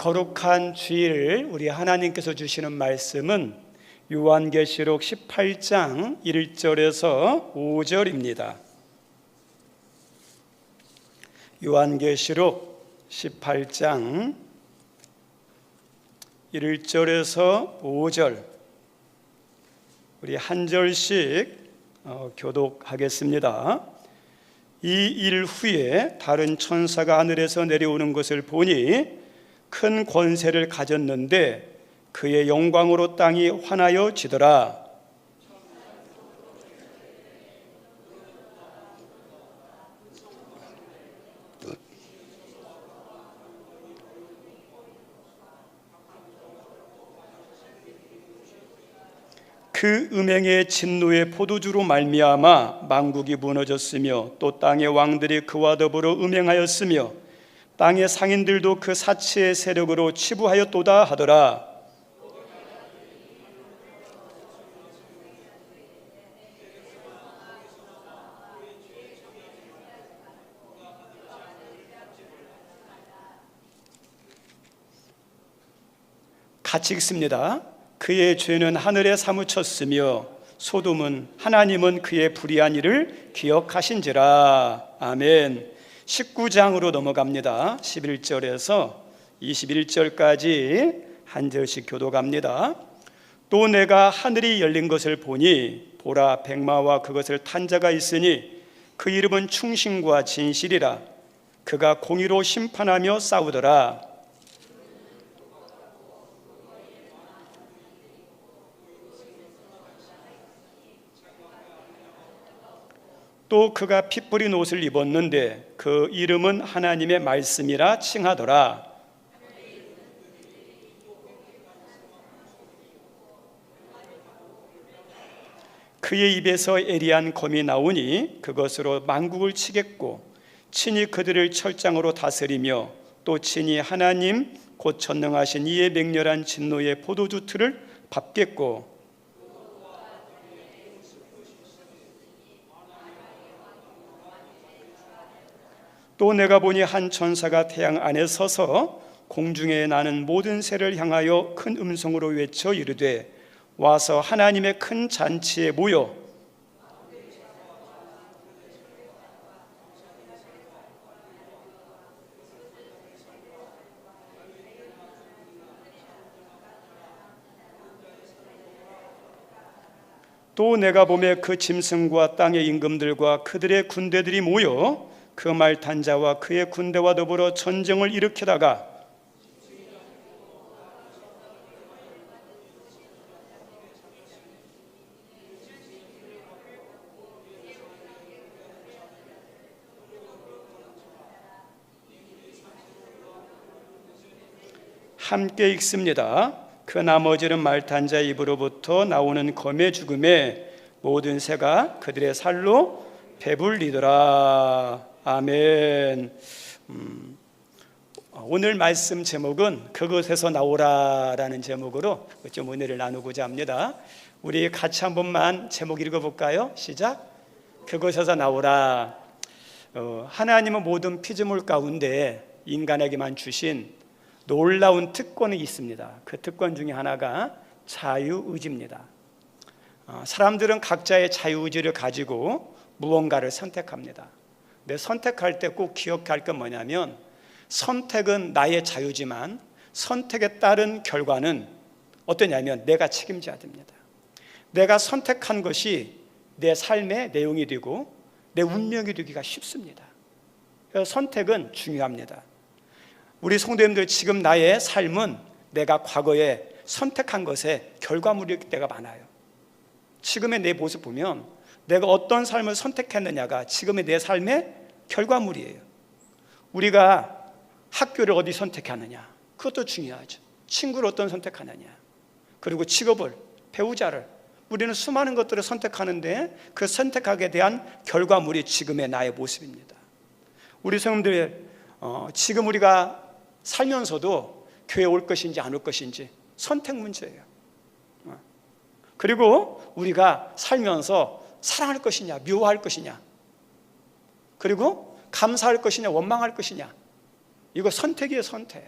거룩한 주일 우리 하나님께서 주시는 말씀은 요한계시록 18장 1절에서 5절입니다. 요한계시록 18장 1절에서 5절 우리 한 절씩 교독하겠습니다. 이 일 후에 다른 천사가 하늘에서 내려오는 것을 보니 큰 권세를 가졌는데 그의 영광으로 땅이 환하여 지더라. 그 음행의 진노의 포도주로 말미암아 만국이 무너졌으며 또 땅의 왕들이 그와 더불어 음행하였으며 땅의 상인들도 그 사치의 세력으로 치부하였도다 하더라. 같이 읽습니다. 그의 죄는 하늘에 사무쳤으며 소돔은 하나님은 그의 불의한 일을 기억하신지라. 아멘. 19장으로 넘어갑니다. 11절에서 21절까지 한 절씩 교독합니다. 또 내가 하늘이 열린 것을 보니 보라 백마와 그것을 탄 자가 있으니 그 이름은 충신과 진실이라. 그가 공의로 심판하며 싸우더라. 또 그가 피 뿌린 옷을 입었는데 그 이름은 하나님의 말씀이라 칭하더라. 그의 입에서 애리한 검이 나오니 그것으로 만국을 치겠고 친히 그들을 철장으로 다스리며 또 친히 하나님 곧 전능하신 이의 맹렬한 진노의 포도주 틀을 밟겠고 또 내가 보니 한 천사가 태양 안에 서서 공중에 나는 모든 새를 향하여 큰 음성으로 외쳐 이르되 와서 하나님의 큰 잔치에 모여 또 내가 보매 그 짐승과 땅의 임금들과 그들의 군대들이 모여 그 말 탄 자와 그의 군대와 더불어 전쟁을 일으키다가 함께 읽습니다. 그 나머지는 말 탄 자의 입으로부터 나오는 검의 죽음에 모든 새가 그들의 살로 배불리더라. 아멘. 오늘 말씀 제목은 그것에서 나오라라는 제목으로 좀 은혜를 나누고자 합니다. 우리 같이 한 번만 제목 읽어볼까요? 시작. 그것에서 나오라. 하나님은 모든 피조물 가운데 인간에게만 주신 놀라운 특권이 있습니다. 그 특권 중에 하나가 자유의지입니다. 사람들은 각자의 자유의지를 가지고 무언가를 선택합니다. 근데 선택할 때 꼭 기억할 건 뭐냐면 선택은 나의 자유지만 선택에 따른 결과는 어떠냐면 내가 책임져야 됩니다. 내가 선택한 것이 내 삶의 내용이 되고 내 운명이 되기가 쉽습니다. 그래서 선택은 중요합니다. 우리 성도님들 지금 나의 삶은 내가 과거에 선택한 것의 결과물일 때가 많아요. 지금의 내 모습 보면 내가 어떤 삶을 선택했느냐가 지금의 내 삶의 결과물이에요. 우리가 학교를 어디 선택하느냐 그것도 중요하죠. 친구를 어떤 선택하느냐 그리고 직업을, 배우자를 우리는 수많은 것들을 선택하는데 그 선택하게 대한 결과물이 지금의 나의 모습입니다. 우리 성도들 지금 우리가 살면서도 교회 올 것인지 안 올 것인지 선택 문제예요. 그리고 우리가 살면서 사랑할 것이냐 미워할 것이냐 그리고 감사할 것이냐 원망할 것이냐 이거 선택이에요. 선택.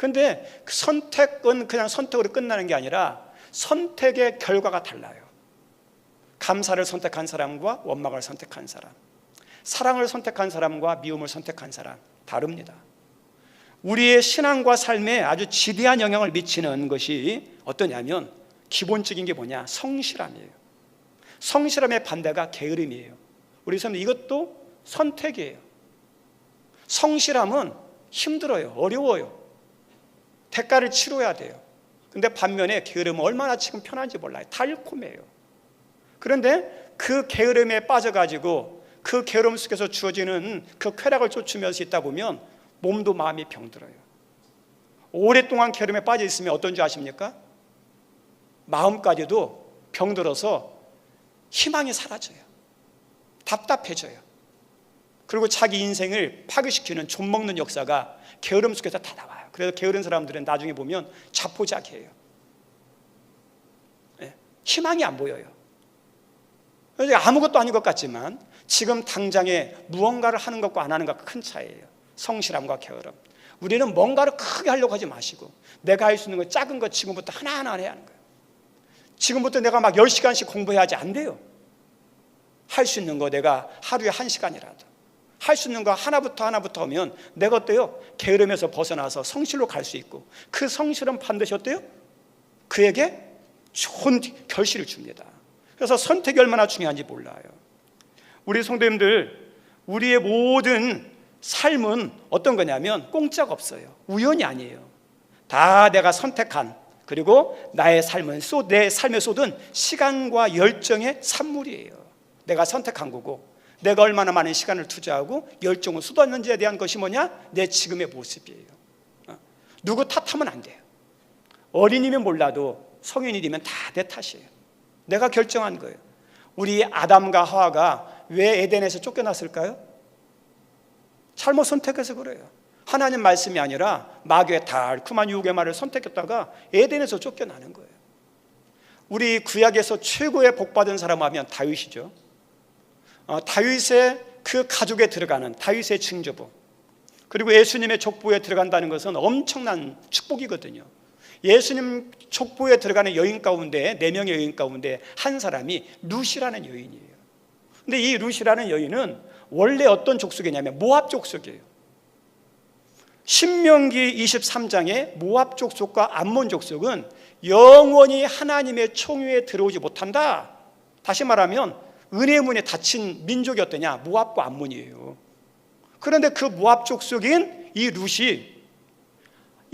근데 그 선택은 그냥 선택으로 끝나는 게 아니라 선택의 결과가 달라요. 감사를 선택한 사람과 원망을 선택한 사람, 사랑을 선택한 사람과 미움을 선택한 사람 다릅니다. 우리의 신앙과 삶에 아주 지대한 영향을 미치는 것이 어떠냐면 기본적인 게 뭐냐? 성실함이에요. 성실함의 반대가 게으름이에요. 우리 선생님, 이것도 선택이에요. 성실함은 힘들어요. 어려워요. 대가를 치러야 돼요. 근데 반면에 게으름은 얼마나 지금 편한지 몰라요. 달콤해요. 그런데 그 게으름에 빠져가지고 그 게으름 속에서 주어지는 그 쾌락을 쫓으면서 있다 보면 몸도 마음이 병들어요. 오랫동안 게으름에 빠져 있으면 어떤 줄 아십니까? 마음까지도 병들어서 희망이 사라져요. 답답해져요. 그리고 자기 인생을 파괴시키는 좀먹는 역사가 게으름 속에서 다 나와요. 그래서 게으른 사람들은 나중에 보면 자포자기해요. 희망이 안 보여요. 그래서 아무것도 아닌 것 같지만 지금 당장에 무언가를 하는 것과 안 하는 것과 큰 차이예요. 성실함과 게으름. 우리는 뭔가를 크게 하려고 하지 마시고 내가 할 수 있는 거 작은 거 지금부터 하나하나 해야 하는 거예요. 지금부터 내가 막 10시간씩 공부해야지 안 돼요. 할 수 있는 거 내가 하루에 1시간이라도 할 수 있는 거 하나부터 하면 내가 어때요? 게으름에서 벗어나서 성실로 갈 수 있고 그 성실은 반드시 어때요? 그에게 좋은 결실을 줍니다. 그래서 선택이 얼마나 중요한지 몰라요. 우리 성도님들, 우리의 모든 삶은 어떤 거냐면 공짜가 없어요. 우연이 아니에요. 다 내가 선택한, 그리고 나의 삶은 내 삶에 쏟은 시간과 열정의 산물이에요. 내가 선택한 거고 내가 얼마나 많은 시간을 투자하고 열정을 쏟았는지에 대한 것이 뭐냐? 내 지금의 모습이에요. 누구 탓하면 안 돼요. 어린이면 몰라도 성인이 되면 다 내 탓이에요. 내가 결정한 거예요. 우리 아담과 하와가 왜 에덴에서 쫓겨났을까요? 잘못 선택해서 그래요. 하나님 말씀이 아니라 마귀의 달콤한 유혹의 말을 선택했다가 에덴에서 쫓겨나는 거예요. 우리 구약에서 최고의 복받은 사람 하면 다윗이죠. 다윗의 그 가족에 들어가는 다윗의 증조부, 그리고 예수님의 족보에 들어간다는 것은 엄청난 축복이거든요. 예수님 족보에 들어가는 여인 가운데 4명의 여인 가운데 한 사람이 룻이라는 여인이에요. 근데 이 룻이라는 여인은 원래 어떤 족속이냐면 모압 족속이에요. 신명기 23장에 모압 족속과 암몬 족속은 영원히 하나님의 총위에 들어오지 못한다. 다시 말하면 은혜의 문에 닫힌 민족이 어떠냐? 모압과 암몬이에요. 그런데 그 모압 족속인 이 룻이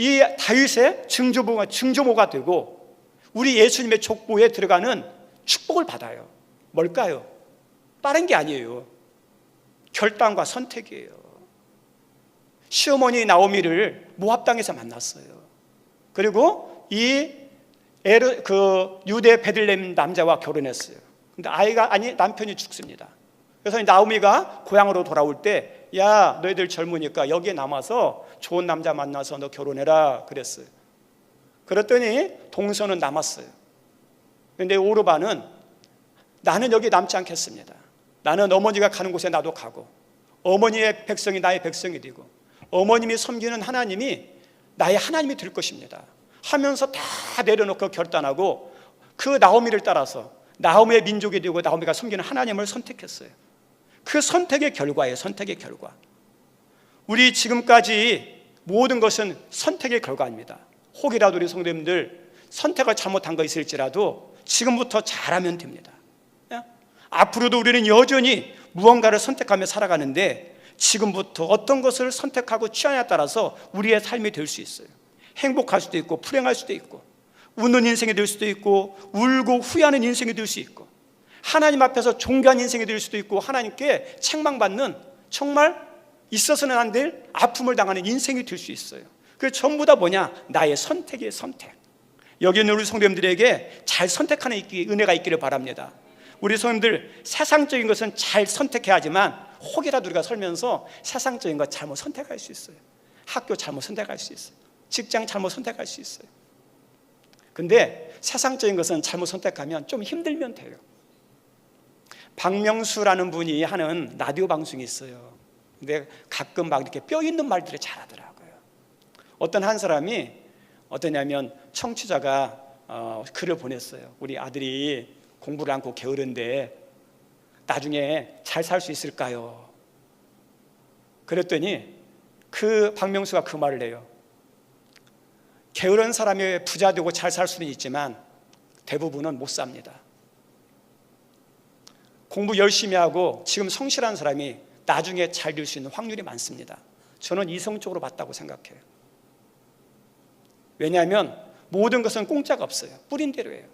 이 다윗의 증조모가 되고 우리 예수님의 족보에 들어가는 축복을 받아요. 뭘까요? 다른 게 아니에요. 결단과 선택이에요. 시어머니 나오미를 모압 땅에서 만났어요. 그리고 유대 베들레헴 남자와 결혼했어요. 근데 남편이 죽습니다. 그래서 나오미가 고향으로 돌아올 때, 야, 너희들 젊으니까 여기에 남아서 좋은 남자 만나서 너 결혼해라 그랬어요. 그랬더니 동서는 남았어요. 그런데 오르반은 나는 여기 남지 않겠습니다. 나는 어머니가 가는 곳에 나도 가고 어머니의 백성이 나의 백성이 되고 어머님이 섬기는 하나님이 나의 하나님이 될 것입니다 하면서 다 내려놓고 결단하고 그 나오미를 따라서 나오미의 민족이 되고 나오미가 섬기는 하나님을 선택했어요. 그 선택의 결과예요. 선택의 결과. 우리 지금까지 모든 것은 선택의 결과입니다. 혹이라도 우리 성도님들 선택을 잘못한 거 있을지라도 지금부터 잘하면 됩니다. 앞으로도 우리는 여전히 무언가를 선택하며 살아가는데 지금부터 어떤 것을 선택하고 취하냐에 따라서 우리의 삶이 될 수 있어요. 행복할 수도 있고 불행할 수도 있고 웃는 인생이 될 수도 있고 울고 후회하는 인생이 될 수 있고 하나님 앞에서 존귀한 인생이 될 수도 있고 하나님께 책망받는 정말 있어서는 안 될 아픔을 당하는 인생이 될 수 있어요. 그 전부 다 뭐냐? 나의 선택이에요. 선택. 여기 있는 우리 성도님들에게 잘 선택하는 은혜가 있기를 바랍니다. 우리 성도님들 세상적인 것은 잘 선택해야 하지만 혹이라도 우리가 살면서 세상적인 것 잘못 선택할 수 있어요. 학교 잘못 선택할 수 있어요. 직장 잘못 선택할 수 있어요. 근데 세상적인 것은 잘못 선택하면 좀 힘들면 돼요. 박명수라는 분이 하는 라디오 방송이 있어요. 근데 가끔 막 이렇게 뼈 있는 말들을 잘하더라고요. 어떤 한 사람이 어떠냐면 청취자가 글을 보냈어요. 우리 아들이 공부를 않고 게으른데 나중에 잘 살 수 있을까요? 그랬더니 그 박명수가 그 말을 해요. 게으른 사람이 부자 되고 잘 살 수는 있지만 대부분은 못 삽니다. 공부 열심히 하고 지금 성실한 사람이 나중에 잘 될 수 있는 확률이 많습니다. 저는 이성적으로 봤다고 생각해요. 왜냐하면 모든 것은 공짜가 없어요. 뿌린 대로예요.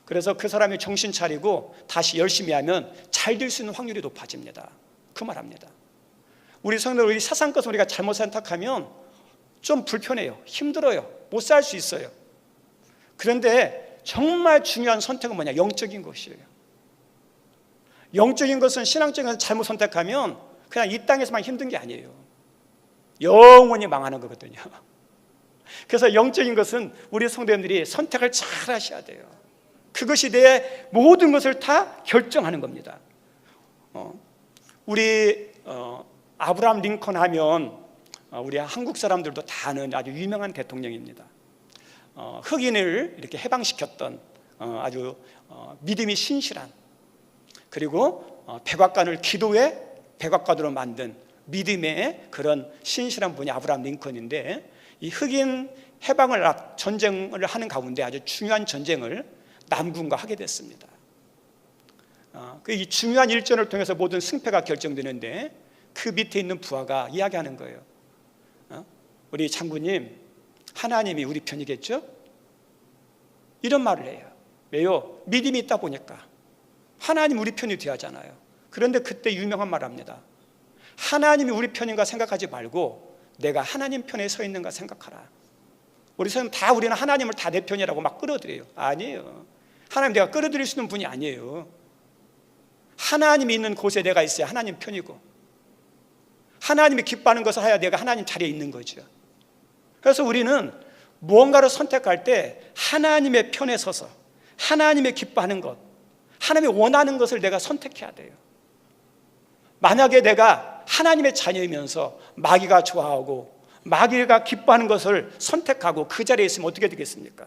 그래서 그 사람이 정신 차리고 다시 열심히 하면 잘 될 수 있는 확률이 높아집니다. 그 말합니다. 우리 성도들, 우리 세상 것을 우리가 잘못 선택하면 좀 불편해요. 힘들어요. 못 살 수 있어요. 그런데 정말 중요한 선택은 뭐냐? 영적인 것이에요. 영적인 것은, 신앙적인 것을 잘못 선택하면 그냥 이 땅에서만 힘든 게 아니에요. 영원히 망하는 거거든요. 그래서 영적인 것은 우리 성도님들이 선택을 잘 하셔야 돼요. 그것이 내 모든 것을 다 결정하는 겁니다. 우리 아브라함 링컨 하면 우리 한국 사람들도 다 아는 아주 유명한 대통령입니다. 흑인을 이렇게 해방시켰던 아주 믿음이 신실한, 그리고 백악관을 기도의 백악관으로 만든 믿음의 그런 신실한 분이 아브라함 링컨인데, 이 흑인 해방을 전쟁을 하는 가운데 아주 중요한 전쟁을 남군과 하게 됐습니다. 이 중요한 일전을 통해서 모든 승패가 결정되는데 그 밑에 있는 부하가 이야기하는 거예요. 우리 장군님, 하나님이 우리 편이겠죠? 이런 말을 해요. 왜요? 믿음이 있다 보니까 하나님 우리 편이 돼야 하잖아요. 그런데 그때 유명한 말 합니다. 하나님이 우리 편인가 생각하지 말고 내가 하나님 편에 서 있는가 생각하라. 우리 사람 다, 우리는 하나님을 다 내 편이라고 막 끌어들여요. 아니에요. 하나님 내가 끌어들일 수 있는 분이 아니에요. 하나님이 있는 곳에 내가 있어야 하나님 편이고, 하나님이 기뻐하는 것을 해야 내가 하나님 자리에 있는 거죠. 그래서 우리는 무언가를 선택할 때 하나님의 편에 서서 하나님의 기뻐하는 것, 하나님이 원하는 것을 내가 선택해야 돼요. 만약에 내가 하나님의 자녀이면서 마귀가 좋아하고 마귀가 기뻐하는 것을 선택하고 그 자리에 있으면 어떻게 되겠습니까?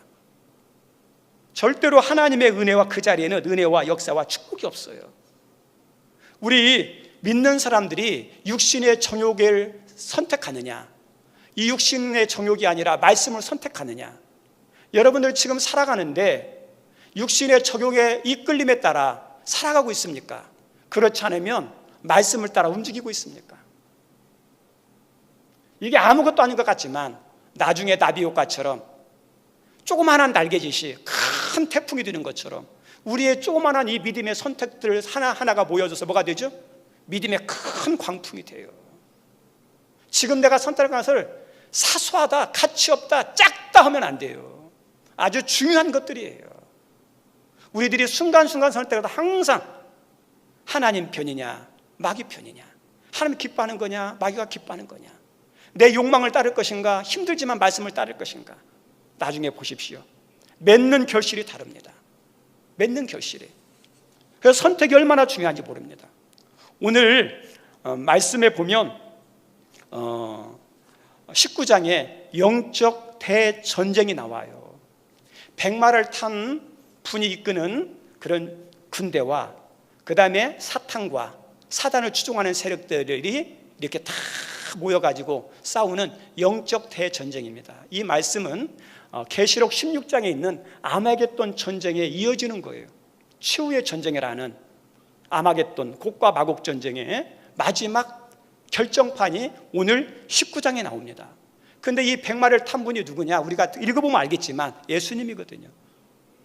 절대로 하나님의 은혜와 그 자리에는 은혜와 역사와 축복이 없어요. 우리 믿는 사람들이 육신의 정욕을 선택하느냐, 이 육신의 정욕이 아니라 말씀을 선택하느냐. 여러분들 지금 살아가는데 육신의 정욕의 이끌림에 따라 살아가고 있습니까? 그렇지 않으면 말씀을 따라 움직이고 있습니까? 이게 아무것도 아닌 것 같지만 나중에 나비효과처럼 조그마한 날개짓이 큰 태풍이 되는 것처럼 우리의 조그마한 이 믿음의 선택들 하나하나가 모여져서 뭐가 되죠? 믿음의 큰 광풍이 돼요. 지금 내가 선택한 것을 사소하다, 가치 없다, 작다 하면 안 돼요. 아주 중요한 것들이에요. 우리들이 순간순간 선택할 때 항상 하나님 편이냐 마귀 편이냐, 하나님 기뻐하는 거냐 마귀가 기뻐하는 거냐, 내 욕망을 따를 것인가 힘들지만 말씀을 따를 것인가. 나중에 보십시오. 맺는 결실이 다릅니다. 맺는 결실이. 그래서 선택이 얼마나 중요한지 모릅니다. 오늘 말씀에 보면 19장에 영적 대전쟁이 나와요. 백마를 탄 분이 이끄는 그런 군대와 그 다음에 사탄과 사단을 추종하는 세력들이 이렇게 다 모여가지고 싸우는 영적 대전쟁입니다. 이 말씀은 계시록 16장에 있는 아마겟돈 전쟁에 이어지는 거예요. 최후의 전쟁이라는 아마겟돈, 곡과 마곡 전쟁의 마지막 결정판이 오늘 19장에 나옵니다. 그런데 이 백마를 탄 분이 누구냐? 우리가 읽어보면 알겠지만 예수님이거든요.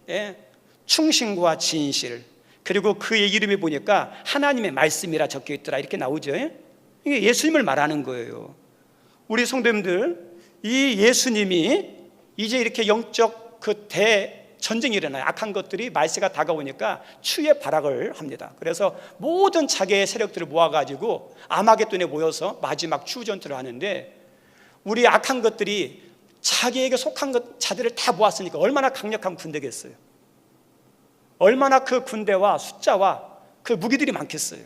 예, 충신과 진실, 그리고 그의 이름이 보니까 하나님의 말씀이라 적혀 있더라 이렇게 나오죠. 이게 예수님을 말하는 거예요. 우리 성도님들, 이 예수님이 이제 이렇게 영적 그 대전쟁이 일어나요. 악한 것들이 말세가 다가오니까 추의 발악을 합니다. 그래서 모든 자기의 세력들을 모아가지고 아마겟돈에 모여서 마지막 추후 전투를 하는데, 우리 악한 것들이 자기에게 속한 자들을 다 모았으니까 얼마나 강력한 군대겠어요. 얼마나 그 군대와 숫자와 그 무기들이 많겠어요.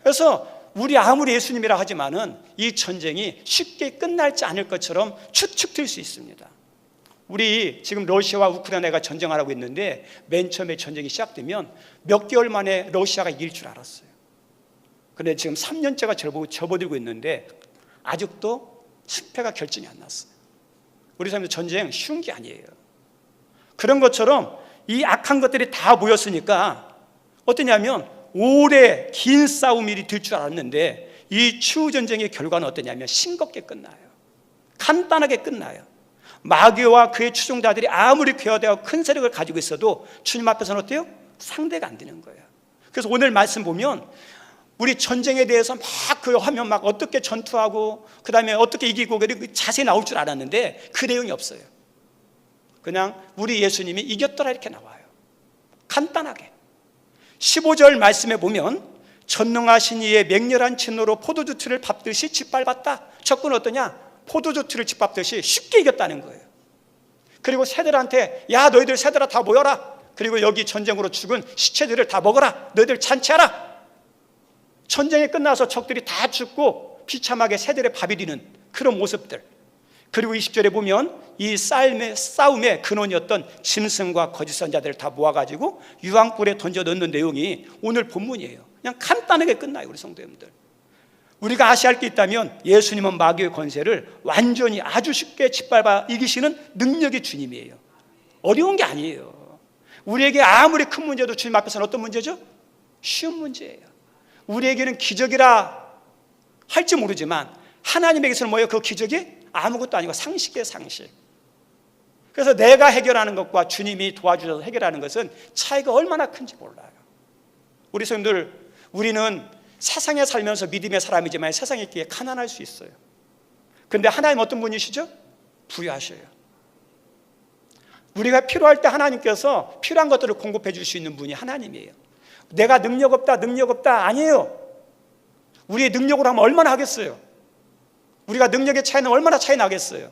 그래서 우리 아무리 예수님이라 하지만은 이 전쟁이 쉽게 끝날지 않을 것처럼 추측될 수 있습니다. 우리 지금 러시아와 우크라이나가 전쟁하고 있는데 맨 처음에 전쟁이 시작되면 몇 개월 만에 러시아가 이길 줄 알았어요. 그런데 지금 3년째가 접어들고 있는데 아직도 승패가 결정이 안 났어요. 우리 사람들 전쟁 쉬운 게 아니에요. 그런 것처럼 이 악한 것들이 다 모였으니까 어떠냐면 오래 긴 싸움이 될 줄 알았는데 이 추후 전쟁의 결과는 어떠냐면 싱겁게 끝나요. 간단하게 끝나요. 마귀와 그의 추종자들이 아무리 괴화되어 큰 세력을 가지고 있어도 주님 앞에서는 어때요? 상대가 안 되는 거예요. 그래서 오늘 말씀 보면 우리 전쟁에 대해서 막 그 화면 막 어떻게 전투하고 그 다음에 어떻게 이기고 자세히 나올 줄 알았는데 그 내용이 없어요. 그냥 우리 예수님이 이겼더라 이렇게 나와요. 간단하게 15절 말씀에 보면 전능하신 이의 맹렬한 진노로 포도주 틀을 밟듯이 짓밟았다. 적군은 어떠냐? 포도주 틀을 짓밟듯이 쉽게 이겼다는 거예요. 그리고 새들한테 야 너희들 새들아 다 모여라. 그리고 여기 전쟁으로 죽은 시체들을 다 먹어라. 너희들 잔치하라. 전쟁이 끝나서 적들이 다 죽고 비참하게 새들의 밥이 되는 그런 모습들. 그리고 20절에 보면 이 싸움의 근원이었던 짐승과 거짓 선자들을 다 모아가지고 유황불에 던져 넣는 내용이 오늘 본문이에요. 그냥 간단하게 끝나요. 우리 성도님들, 우리가 아셔야 할 게 있다면 예수님은 마귀의 권세를 완전히 아주 쉽게 짓밟아 이기시는 능력의 주님이에요. 어려운 게 아니에요. 우리에게 아무리 큰 문제도 주님 앞에서는 어떤 문제죠? 쉬운 문제예요. 우리에게는 기적이라 할지 모르지만 하나님에게서는 뭐예요? 그 기적이 아무것도 아니고 상식이에요. 상식. 그래서 내가 해결하는 것과 주님이 도와주셔서 해결하는 것은 차이가 얼마나 큰지 몰라요. 우리 성도들, 우리는 세상에 살면서 믿음의 사람이지만 세상에 있기에 가난할 수 있어요. 그런데 하나님 어떤 분이시죠? 부유하셔요. 우리가 필요할 때 하나님께서 필요한 것들을 공급해 줄 수 있는 분이 하나님이에요. 내가 능력 없다 아니에요. 우리의 능력으로 하면 얼마나 하겠어요? 우리가 능력의 차이는 얼마나 차이 나겠어요?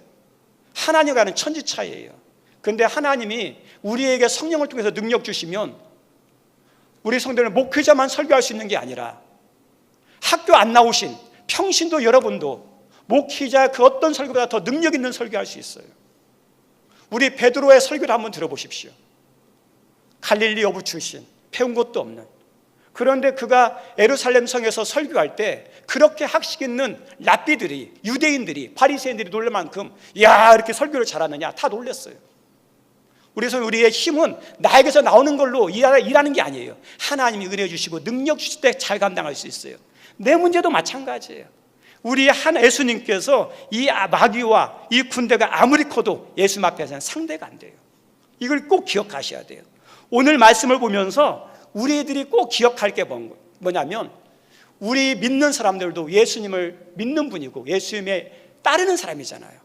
하나님과는 천지 차이예요. 그런데 하나님이 우리에게 성령을 통해서 능력 주시면 우리 성도는 목회자만 설교할 수 있는 게 아니라 학교 안 나오신 평신도 여러분도 목회자 그 어떤 설교보다 더 능력 있는 설교할 수 있어요. 우리 베드로의 설교를 한번 들어보십시오. 갈릴리 어부 출신, 배운 것도 없는, 그런데 그가 예루살렘 성에서 설교할 때 그렇게 학식 있는 랍비들이, 유대인들이, 바리새인들이 놀랄 만큼 야 이렇게 설교를 잘하느냐 다 놀랐어요. 그래서 우리의 힘은 나에게서 나오는 걸로 일하는 게 아니에요. 하나님이 은혜 주시고 능력 주실 때 잘 감당할 수 있어요. 내 문제도 마찬가지예요. 우리 예수님께서 이 마귀와 이 군대가 아무리 커도 예수님 앞에서는 상대가 안 돼요. 이걸 꼭 기억하셔야 돼요. 오늘 말씀을 보면서 우리들이 꼭 기억할 게 뭐냐면 우리 믿는 사람들도 예수님을 믿는 분이고 예수님에 따르는 사람이잖아요.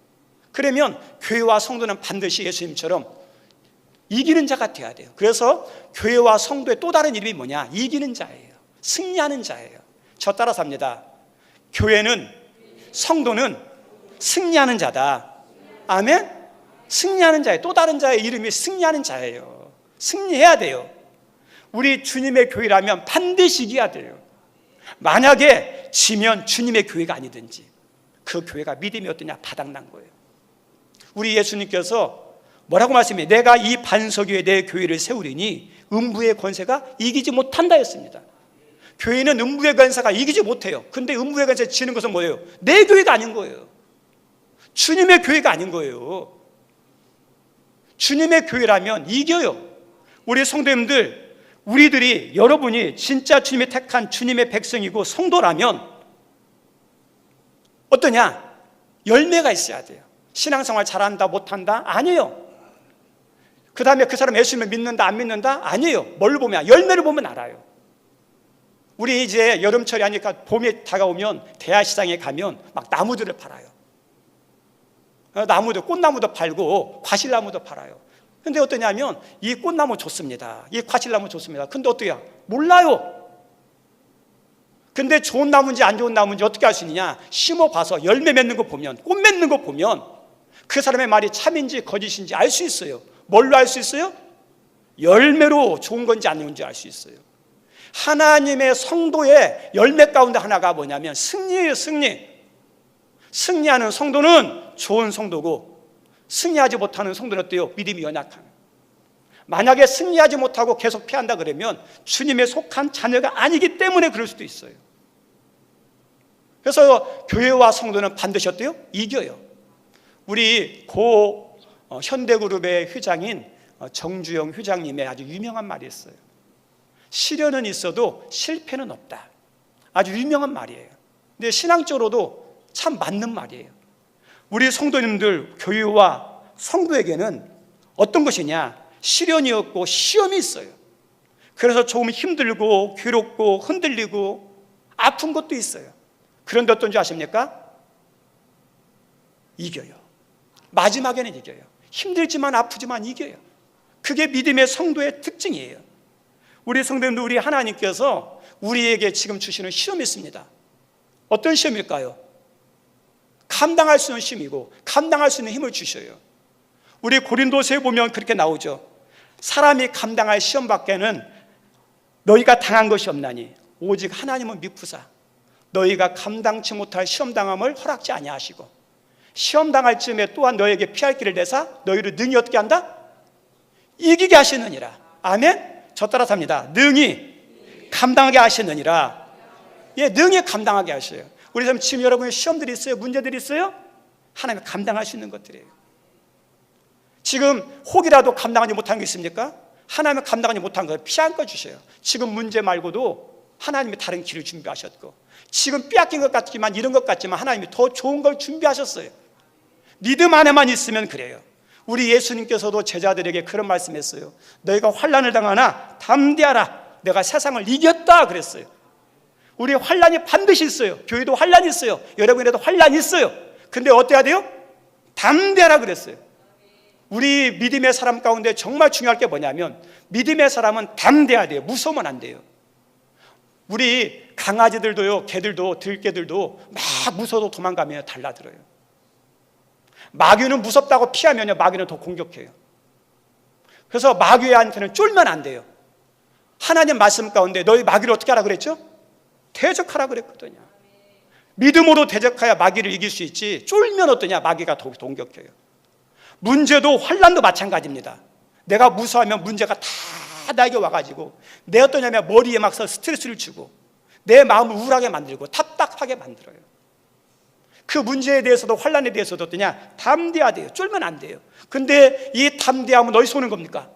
그러면 교회와 성도는 반드시 예수님처럼 이기는 자가 되어야 돼요. 그래서 교회와 성도의 또 다른 이름이 뭐냐? 이기는 자예요. 승리하는 자예요. 저 따라서 합니다. 교회는, 성도는 승리하는 자다. 아멘? 승리하는 자예요. 또 다른 자의 이름이 승리하는 자예요. 승리해야 돼요. 우리 주님의 교회라면 반드시 이겨야 돼요. 만약에 지면 주님의 교회가 아니든지 그 교회가 믿음이 어떠냐? 바닥난 거예요. 우리 예수님께서 뭐라고 말씀해요? 내가 이 반석 위에 내 교회를 세우리니 음부의 권세가 이기지 못한다 했습니다. 교회는 음부의 권세가 이기지 못해요. 근데 음부의 권세 지는 것은 뭐예요? 내 교회가 아닌 거예요. 주님의 교회가 아닌 거예요. 주님의 교회라면 이겨요. 우리 성도님들, 우리들이, 여러분이 진짜 주님이 택한 주님의 백성이고 성도라면 어떠냐? 열매가 있어야 돼요. 신앙생활 잘한다 못한다? 아니에요. 그 다음에 그 사람 예수님을 믿는다 안 믿는다? 아니에요. 뭘 보면? 열매를 보면 알아요. 우리 이제 여름철이 하니까 봄이 다가오면 대하시장에 가면 막 나무들을 팔아요. 나무도, 꽃나무도 팔고 과실나무도 팔아요. 근데 어떠냐면 이 꽃나무 좋습니다. 이 과실나무 좋습니다. 근데 어때요? 몰라요. 근데 좋은 나무인지 안 좋은 나무인지 어떻게 알 수 있느냐? 심어봐서 열매 맺는 거 보면, 꽃 맺는 거 보면 그 사람의 말이 참인지 거짓인지 알 수 있어요. 뭘로 알 수 있어요? 열매로 좋은 건지 안 좋은지 알 수 있어요. 하나님의 성도의 열매 가운데 하나가 뭐냐면 승리예요. 승리하는 성도는 좋은 성도고, 승리하지 못하는 성도는 어때요? 믿음이 연약한. 만약에 승리하지 못하고 계속 피한다 그러면 주님에 속한 자녀가 아니기 때문에 그럴 수도 있어요. 그래서 교회와 성도는 반드시 어때요? 이겨요. 우리 고 현대그룹의 회장인 정주영 회장님의 아주 유명한 말이 있어요. 시련은 있어도 실패는 없다. 아주 유명한 말이에요. 근데 신앙적으로도 참 맞는 말이에요. 우리 성도님들, 교회와 성도에게는 어떤 것이냐? 시련이 없고 시험이 있어요. 그래서 조금 힘들고 괴롭고 흔들리고 아픈 것도 있어요. 그런데 어떤지 아십니까? 이겨요. 마지막에는 이겨요. 힘들지만 아프지만 이겨요. 그게 믿음의 성도의 특징이에요. 우리 성도님들, 우리 하나님께서 우리에게 지금 주시는 시험이 있습니다. 어떤 시험일까요? 감당할 수 있는 시험이고 감당할 수 있는 힘을 주셔요. 우리 고린도서에 보면 그렇게 나오죠. 사람이 감당할 시험 밖에는 너희가 당한 것이 없나니 오직 하나님은 미쁘사 너희가 감당치 못할 시험 당함을 허락지 아니하시고 시험 당할 즈음에 또한 너희에게 피할 길을 내사 너희를 능히 어떻게 한다? 이기게 하시느니라. 아멘. 저 따라서 합니다. 능히 감당하게 하시느니라. 예, 능히 감당하게 하셔요. 우리 지금 여러분의 시험들이 있어요? 문제들이 있어요? 하나님이 감당할 수 있는 것들이에요. 지금 혹이라도 감당하지 못한 게 있습니까? 하나님이 감당하지 못한 걸 피한 거 주셔요. 지금 문제 말고도 하나님이 다른 길을 준비하셨고, 지금 빼앗긴 것 같지만 이런 것 같지만 하나님이 더 좋은 걸 준비하셨어요. 믿음 안에만 있으면 그래요. 우리 예수님께서도 제자들에게 그런 말씀했어요. 너희가 환난을 당하나 담대하라. 내가 세상을 이겼다 그랬어요. 우리 환난이 반드시 있어요. 교회도 환난이 있어요. 여러분에도 환난이 있어요. 근데 어때야 돼요? 담대하라 그랬어요. 우리 믿음의 사람 가운데 정말 중요할 게 뭐냐면 믿음의 사람은 담대해야 돼요. 무서우면 안 돼요. 우리 강아지들도요, 개들도, 들개들도 막 무서워도 도망가면 달라들어요. 마귀는 무섭다고 피하면요, 마귀는 더 공격해요. 그래서 마귀한테는 쫄면 안 돼요. 하나님 말씀 가운데 너희 마귀를 어떻게 하라 그랬죠? 대적하라 그랬거든요. 믿음으로 대적해야 마귀를 이길 수 있지, 쫄면 어떠냐? 마귀가 더 공격해요. 문제도 환난도 마찬가지입니다. 내가 무서워하면 문제가 다 나에게 와가지고 내 어떠냐면 머리에 막 스트레스를 주고 내 마음을 우울하게 만들고 답답하게 만들어요. 그 문제에 대해서도 환난에 대해서도 어떠냐? 담대해야 돼요. 쫄면 안 돼요. 근데 이 담대함은 어디서 오는 겁니까?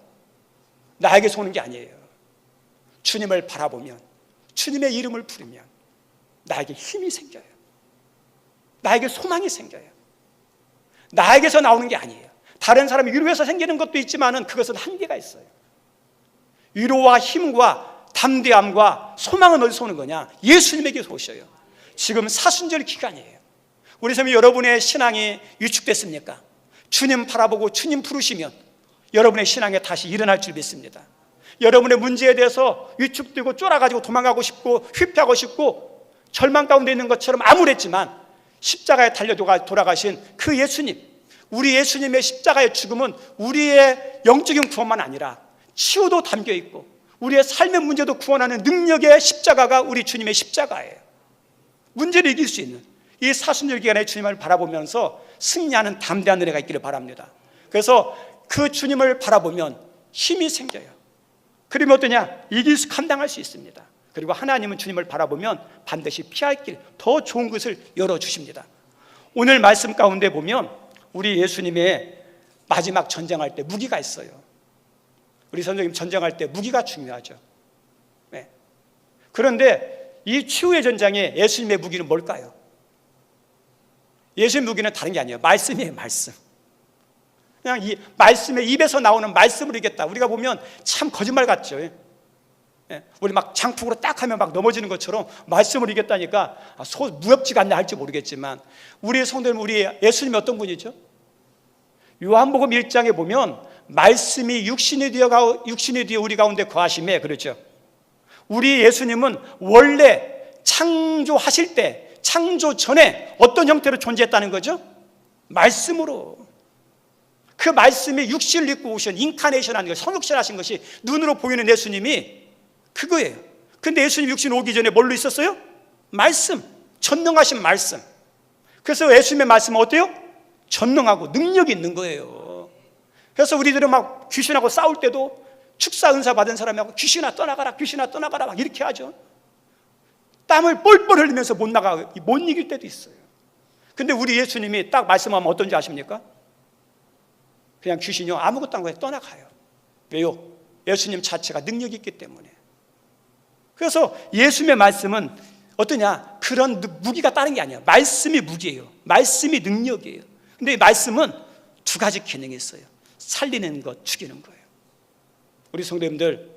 나에게서 오는 게 아니에요. 주님을 바라보면, 주님의 이름을 부르면 나에게 힘이 생겨요. 나에게 소망이 생겨요. 나에게서 나오는 게 아니에요. 다른 사람이 위로해서 생기는 것도 있지만 그것은 한계가 있어요. 위로와 힘과 담대함과 소망은 어디서 오는 거냐? 예수님에게서 오셔요. 지금 사순절 기간이에요. 우리 선생님, 여러분의 신앙이 위축됐습니까? 주님 바라보고 주님 부르시면 여러분의 신앙에 다시 일어날 줄 믿습니다. 여러분의 문제에 대해서 위축되고 쫄아가지고 도망가고 싶고 회피하고 싶고 절망 가운데 있는 것처럼 암울했지만 십자가에 달려 돌아가신 그 예수님, 우리 예수님의 십자가의 죽음은 우리의 영적인 구원만 아니라 치유도 담겨있고 우리의 삶의 문제도 구원하는 능력의 십자가가 우리 주님의 십자가예요. 문제를 이길 수 있는 이 사순절 기간에 주님을 바라보면서 승리하는 담대한 은혜가 있기를 바랍니다. 그래서 그 주님을 바라보면 힘이 생겨요. 그러면 어떠냐? 감당할 수 있습니다. 그리고 하나님은 주님을 바라보면 반드시 피할 길, 더 좋은 것을 열어주십니다. 오늘 말씀 가운데 보면 우리 예수님의 마지막 전쟁할 때 무기가 있어요. 우리 선생님, 전쟁할 때 무기가 중요하죠. 네. 그런데 이 치유의 전장에 예수님의 무기는 뭘까요? 예수님의 무기는 다른 게 아니에요. 말씀이에요. 말씀. 그냥 이 말씀의 입에서 나오는 말씀을 이겼다. 우리가 보면 참 거짓말 같죠. 우리 막 장풍으로 딱 하면 막 넘어지는 것처럼 말씀을 이겼다니까 무협지가 않나 할지 모르겠지만 우리 성도님, 우리 예수님이 어떤 분이죠? 요한복음 1장에 보면 말씀이 육신이 되어 우리 가운데 거하심에, 그렇죠? 우리 예수님은 원래 창조하실 때, 창조 전에 어떤 형태로 존재했다는 거죠? 말씀으로. 그 말씀이 육신을 입고 오신 인카네이션 하는 것, 성육신 하신 것이 눈으로 보이는 예수님이 그거예요. 근데 예수님 육신 오기 전에 뭘로 있었어요? 말씀, 전능하신 말씀. 그래서 예수님의 말씀은 어때요? 전능하고 능력이 있는 거예요. 그래서 우리들은 막 귀신하고 싸울 때도 축사 은사 받은 사람하고 귀신아 떠나가라, 귀신아 떠나가라 막 이렇게 하죠. 땀을 뻘뻘 흘리면서 못 이길 때도 있어요. 근데 우리 예수님이 딱 말씀하면 어떤지 아십니까? 그냥 귀신이요 아무것도 안 하고 떠나가요. 왜요? 예수님 자체가 능력이 있기 때문에. 그래서 예수님의 말씀은 어떠냐? 그런 무기가 다른 게 아니에요. 말씀이 무기예요. 말씀이 능력이에요. 근데 이 말씀은 두 가지 기능이 있어요. 살리는 것, 죽이는 거예요. 우리 성도님들,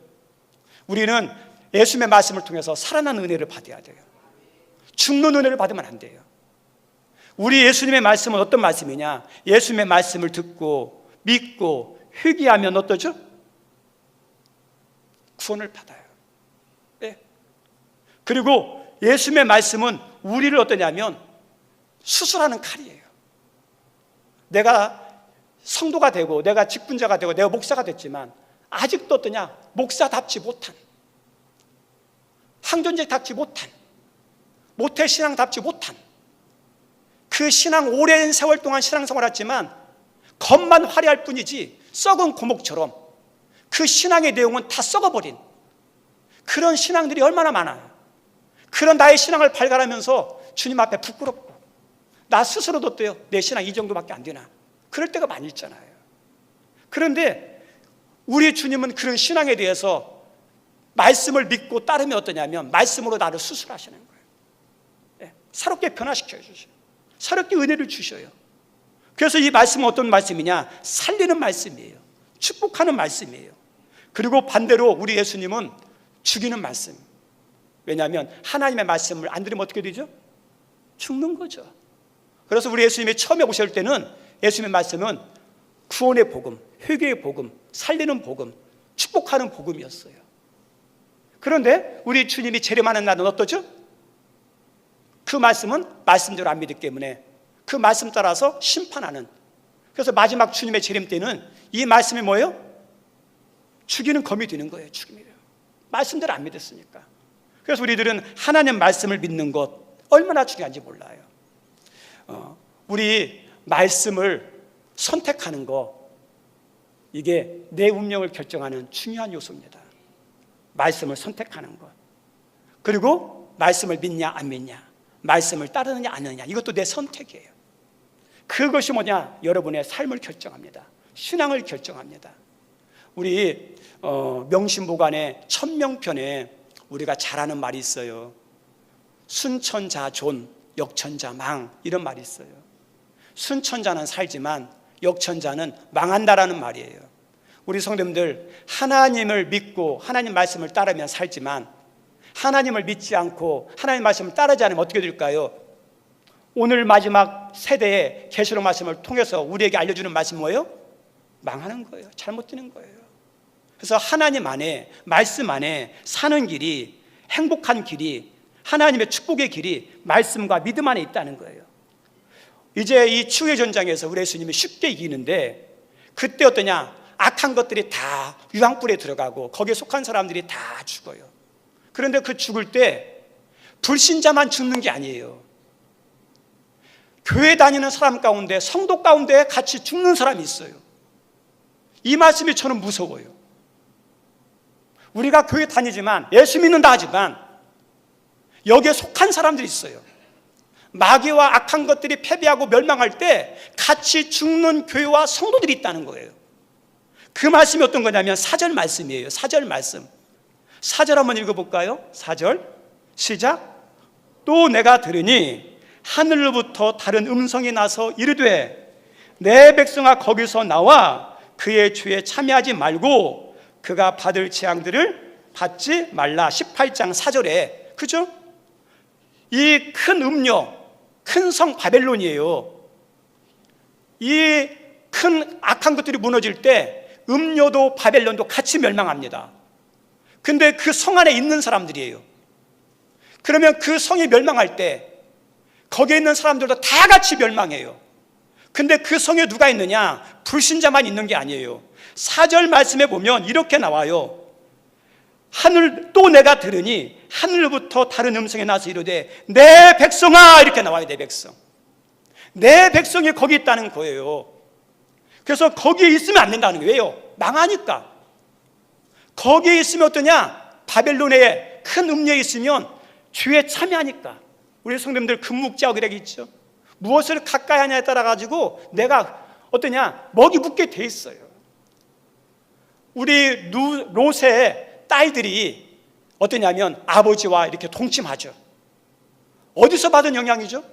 우리는 예수님의 말씀을 통해서 살아나는 은혜를 받아야 돼요. 죽는 은혜를 받으면 안 돼요. 우리 예수님의 말씀은 어떤 말씀이냐? 예수님의 말씀을 듣고 믿고 회개하면 어떠죠? 구원을 받아요. 네. 그리고 예수님의 말씀은 우리를 어떠냐면 수술하는 칼이에요. 내가 성도가 되고 내가 직분자가 되고 내가 목사가 됐지만 아직도 어떠냐? 목사답지 못한, 항존직답지 못한, 모태신앙답지 못한, 그 신앙 오랜 세월 동안 신앙생활을 했지만 겉만 화려할 뿐이지 썩은 고목처럼 그 신앙의 내용은 다 썩어버린 그런 신앙들이 얼마나 많아요. 그런 나의 신앙을 발견하면서 주님 앞에 부끄럽고 나 스스로도 어때요? 내 신앙 이 정도밖에 안 되나? 그럴 때가 많이 있잖아요. 그런데 우리 주님은 그런 신앙에 대해서 말씀을 믿고 따르면 어떠냐면 말씀으로 나를 수술하시는 거예요. 네, 새롭게 변화시켜 주셔요. 새롭게 은혜를 주셔요. 그래서 이 말씀은 어떤 말씀이냐? 살리는 말씀이에요. 축복하는 말씀이에요. 그리고 반대로 우리 예수님은 죽이는 말씀. 왜냐하면 하나님의 말씀을 안 들으면 어떻게 되죠? 죽는 거죠. 그래서 우리 예수님이 처음에 오실 때는 예수님의 말씀은 구원의 복음, 회개의 복음, 살리는 복음, 축복하는 복음이었어요. 그런데 우리 주님이 재림하는 날은 어떠죠? 그 말씀은 말씀대로 안 믿기 때문에 그 말씀 따라서 심판하는. 그래서 마지막 주님의 재림 때는 이 말씀이 뭐예요? 죽이는 검이 되는 거예요. 죽임이래요. 말씀대로 안 믿었으니까. 그래서 우리들은 하나님 말씀을 믿는 것 얼마나 중요한지 몰라요. 우리 말씀을 선택하는 거, 이게 내 운명을 결정하는 중요한 요소입니다. 말씀을 선택하는 것. 그리고 말씀을 믿냐 안 믿냐, 말씀을 따르느냐 안 하느냐, 이것도 내 선택이에요. 그것이 뭐냐? 여러분의 삶을 결정합니다. 신앙을 결정합니다. 우리 명심보관의 천명편에 우리가 잘 아는 말이 있어요. 순천자존, 역천자망, 이런 말이 있어요. 순천자는 살지만 역천자는 망한다라는 말이에요. 우리 성도님들, 하나님을 믿고 하나님 말씀을 따르면 살지만 하나님을 믿지 않고 하나님 말씀을 따르지 않으면 어떻게 될까요? 오늘 마지막 세대의 계시록 말씀을 통해서 우리에게 알려주는 말씀이 뭐예요? 망하는 거예요. 잘못되는 거예요. 그래서 하나님 안에, 말씀 안에 사는 길이, 행복한 길이, 하나님의 축복의 길이 말씀과 믿음 안에 있다는 거예요. 이제 이 추후의 전장에서 우리 예수님이 쉽게 이기는데, 그때 어떠냐? 악한 것들이 다 유황불에 들어가고 거기에 속한 사람들이 다 죽어요. 그런데 그 죽을 때 불신자만 죽는 게 아니에요. 교회 다니는 사람 가운데, 성도 가운데 같이 죽는 사람이 있어요. 이 말씀이 저는 무서워요. 우리가 교회 다니지만, 예수 믿는다 하지만 여기에 속한 사람들이 있어요. 마귀와 악한 것들이 패배하고 멸망할 때 같이 죽는 교회와 성도들이 있다는 거예요. 그 말씀이 어떤 거냐면 4절 말씀이에요. 4절 말씀. 4절 한번 읽어볼까요? 4절 시작. 또 내가 들으니 하늘로부터 다른 음성이 나서 이르되 내 백성아 거기서 나와 그의 죄에 참여하지 말고 그가 받을 재앙들을 받지 말라. 18장 4절에, 그죠? 이 큰 음료, 큰 성 바벨론이에요. 이 큰 악한 것들이 무너질 때 음료도 바벨론도 같이 멸망합니다. 근데 그 성 안에 있는 사람들이에요. 그러면 그 성이 멸망할 때 거기에 있는 사람들도 다 같이 멸망해요. 근데 그 성에 누가 있느냐? 불신자만 있는 게 아니에요. 4절 말씀에 보면 이렇게 나와요. 하늘 또 내가 들으니 하늘부터 다른 음성이 나서 이르되 내 백성아, 이렇게 나와요. 내 백성. 내 백성이 거기 있다는 거예요. 그래서 거기에 있으면 안 된다는 거예요. 왜요? 망하니까. 거기에 있으면 어떠냐? 바벨론의 큰 음녀에 있으면 죄에 참여하니까. 우리 성도님들 금묵지하고 있죠. 무엇을 가까이 하냐에 따라 가지고 내가 어떠냐? 먹이 묻게 돼 있어요. 우리 롯의 딸들이 어떠냐면 아버지와 이렇게 동침하죠. 어디서 받은 영향이죠?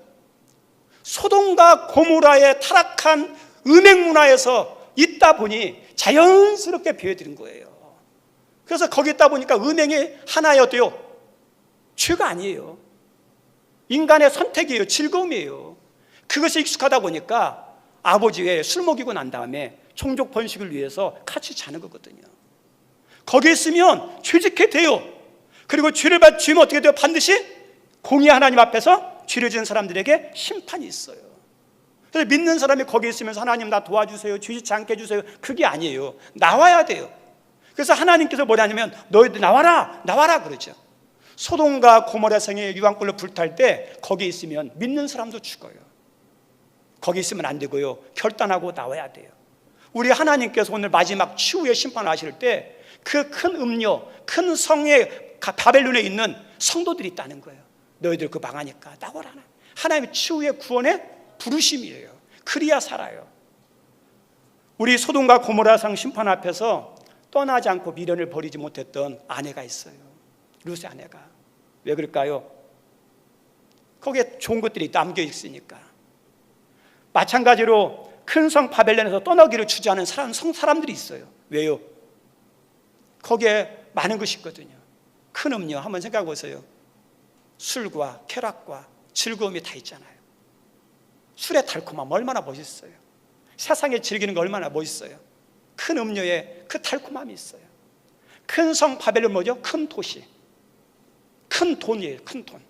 소돔과 고모라의 타락한 음행 문화에서 있다 보니 자연스럽게 배워들인 거예요. 그래서 거기 있다 보니까 음행이 하나의 어때요? 죄가 아니에요. 인간의 선택이에요. 즐거움이에요. 그것이 익숙하다 보니까 아버지 외에 술 먹이고 난 다음에 종족 번식을 위해서 같이 자는 거거든요. 거기에 있으면 죄짓게 돼요. 그리고 죄를 지으면 어떻게 돼요? 반드시 공의 하나님 앞에서 죄를 지은 사람들에게 심판이 있어요. 그래서 믿는 사람이 거기에 있으면서 하나님 나 도와주세요, 죄짓지 않게 해주세요, 그게 아니에요. 나와야 돼요. 그래서 하나님께서 뭐냐면 너희들 나와라 그러죠. 소돔과 고모라 성에 유황불로 불탈 때 거기 있으면 믿는 사람도 죽어요. 거기 있으면 안 되고요. 결단하고 나와야 돼요. 우리 하나님께서 오늘 마지막 추후의 심판하실 때 그 큰 음료, 큰 성의 바벨론에 있는 성도들이 있다는 거예요. 너희들 그 망하니까 나와라. 하나님의 추후의 구원의 부르심이에요. 그리야 살아요. 우리 소돔과 고모라 성 심판 앞에서 떠나지 않고 미련을 버리지 못했던 아내가 있어요. 룻의 아내가. 왜 그럴까요? 거기에 좋은 것들이 남겨 있으니까. 마찬가지로 큰 성 바벨론에서 떠나기를 주저하는 사람들이 있어요. 왜요? 거기에 많은 것이 있거든요. 큰 음료 한번 생각해 보세요. 술과 쾌락과 즐거움이 다 있잖아요. 술의 달콤함 얼마나 멋있어요. 세상에 즐기는 거 얼마나 멋있어요. 큰 음료에 그 달콤함이 있어요. 큰 성 바벨론 뭐죠? 큰 도시. 큰 돈이에요. 큰 돈.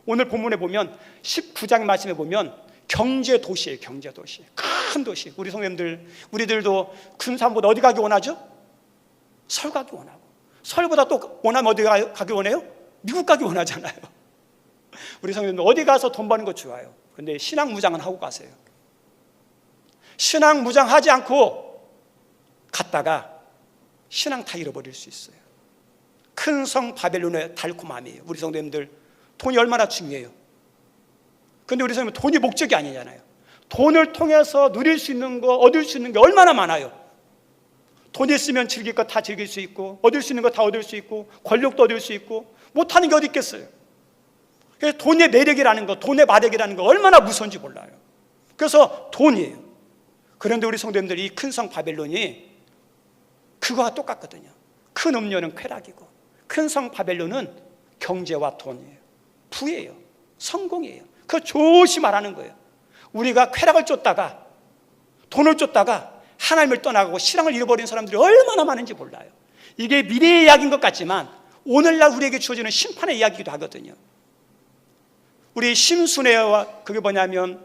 오늘 본문에 보면 19장 말씀에 보면 경제 도시예요. 경제 도시. 큰 도시. 우리 성도님들, 우리들도 군산보다 어디 가기 원하죠? 서울 가기 원하고. 서울보다 또 원하면 어디 가기 원해요? 미국 가기 원하잖아요. 우리 성도님들 어디 가서 돈 버는 거 좋아요. 근데 신앙 무장은 하고 가세요. 신앙 무장하지 않고 갔다가 신앙 다 잃어버릴 수 있어요. 큰 성 바벨론의 달콤함이에요. 우리 성도님들 돈이 얼마나 중요해요. 근데 우리 성도님 돈이 목적이 아니잖아요. 돈을 통해서 누릴 수 있는 거, 얻을 수 있는 게 얼마나 많아요. 돈이 있으면 즐길 거 다 즐길 수 있고, 얻을 수 있는 거 다 얻을 수 있고, 권력도 얻을 수 있고, 못하는 게 어디 있겠어요. 그래서 돈의 매력이라는 거, 돈의 마력이라는 거 얼마나 무서운지 몰라요. 그래서 돈이에요. 그런데 우리 성도님들 이 큰 성 바벨론이 그거와 똑같거든요. 큰 음료는 쾌락이고 큰 성 바벨론은 경제와 돈이에요. 부예요. 성공이에요. 그거 조심하라는 거예요. 우리가 쾌락을 쫓다가 돈을 쫓다가 하나님을 떠나가고 신앙을 잃어버린 사람들이 얼마나 많은지 몰라요. 이게 미래의 이야기인 것 같지만 오늘날 우리에게 주어지는 심판의 이야기이기도 하거든요. 우리 심순애와 그게 뭐냐면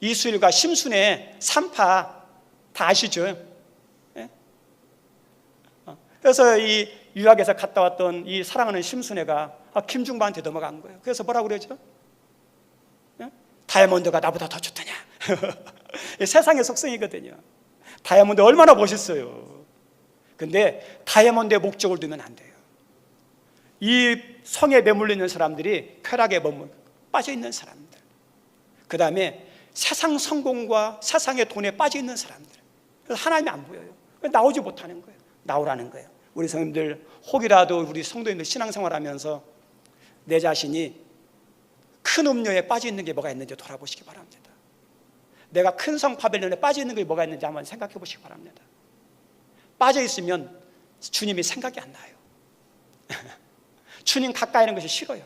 이수일과 심순애 산파 다 아시죠? 예? 그래서 이 유학에서 갔다 왔던 이 사랑하는 심순애가 김중반한테 넘어간 거예요. 그래서 뭐라고 그러죠? 예? 다이아몬드가 나보다 더 좋다냐? 세상의 속성이거든요. 다이아몬드 얼마나 멋있어요. 근데 다이아몬드에 목적을 두면 안 돼요. 이 성에 매물려 있는 사람들이 쾌락에 빠져 있는 사람들, 그 다음에 세상 성공과 세상의 돈에 빠져 있는 사람들. 그래서 하나님이 안 보여요. 나오지 못하는 거예요. 나오라는 거예요. 우리 성도님들 혹이라도 우리 성도님들 신앙생활하면서 내 자신이 큰 음료에 빠져 있는 게 뭐가 있는지 돌아보시기 바랍니다. 내가 큰 성 바벨론에 빠져 있는 게 뭐가 있는지 한번 생각해 보시기 바랍니다. 빠져 있으면 주님이 생각이 안 나요. 주님 가까이 하는 것이 싫어요.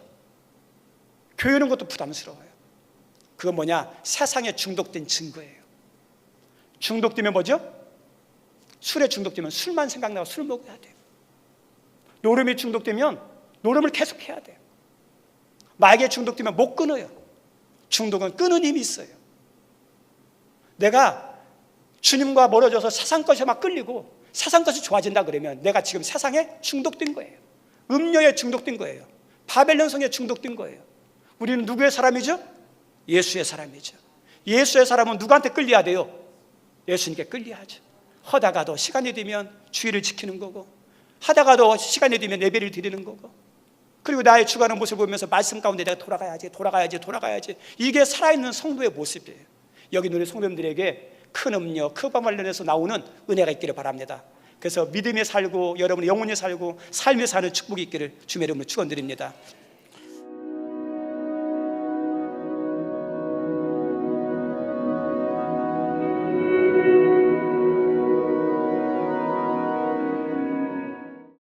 교회 오는 것도 부담스러워요. 그건 뭐냐? 세상에 중독된 증거예요. 중독되면 뭐죠? 술에 중독되면 술만 생각나고 술 먹어야 돼요. 노름이 중독되면 노름을 계속해야 돼요. 마약에 중독되면 못 끊어요. 중독은 끊는 힘이 있어요. 내가 주님과 멀어져서 세상 것에 막 끌리고 세상 것이 좋아진다 그러면 내가 지금 세상에 중독된 거예요. 음료에 중독된 거예요. 바벨론 성에 중독된 거예요. 우리는 누구의 사람이죠? 예수의 사람이죠. 예수의 사람은 누구한테 끌려야 돼요? 예수님께 끌려야죠. 하다가도 시간이 되면 주의를 지키는 거고, 하다가도 시간이 되면 예배를 드리는 거고, 그리고 나의 죽어가는 모습을 보면서 말씀 가운데 내가 돌아가야지. 이게 살아있는 성도의 모습이에요. 여기 우리 성도님들에게 큰 음료, 큰 바벨론에서 나오는 은혜가 있기를 바랍니다. 그래서 믿음에 살고 여러분의 영혼이 살고 삶에 사는 축복이 있기를 주의 이름으로 축원드립니다.